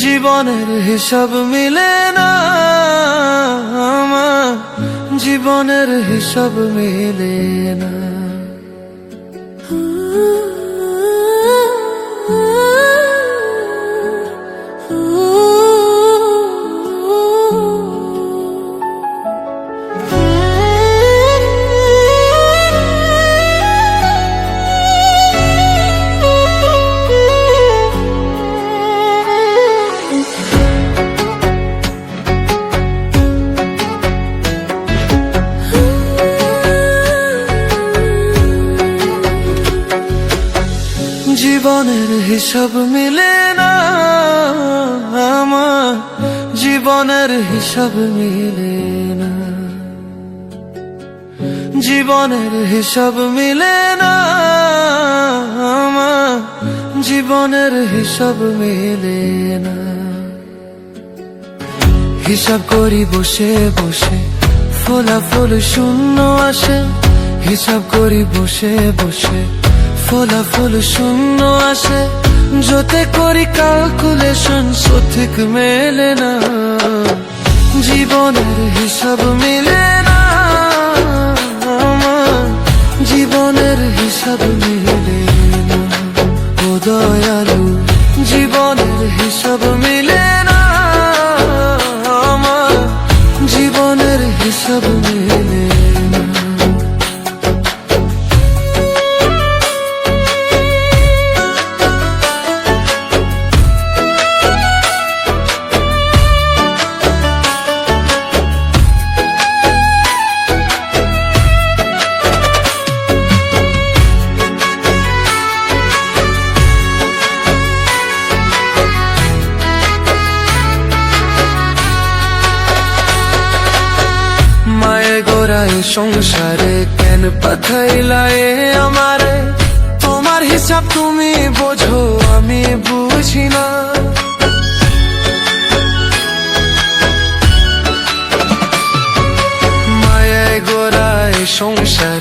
জীবনের হিসাব মিলে না আমার, জীবনের হিসাব মিলে না। জীবনের হিসাব মিলে না আমার, জীবনের হিসাব মিলে না। জীবনের হিসাব মিলে না আমার, জীবনের হিসাব মিলে না। হিসাব করি বসে বসে, ফলাফল শূন্য আসে। হিসাব করি বসে বসে, ফলাফল শূন্য আসে। যতে করি ক্যালকুলেশন সঠিক মেলে না। জীবনের হিসাব মিলে না আমার, জীবনের হিসাব মিলে না। ও দয়ালু, জীবনের হিসাব মিলে না আমার, জীবনের হিসাব মিলে না। গোড়ায় সংসারে কেন পাঠাইলা এ আমারে? তোমার হিসাব তুমি বোঝো, আমি বুঝি না। মায়ায় গোড়ায় সংসার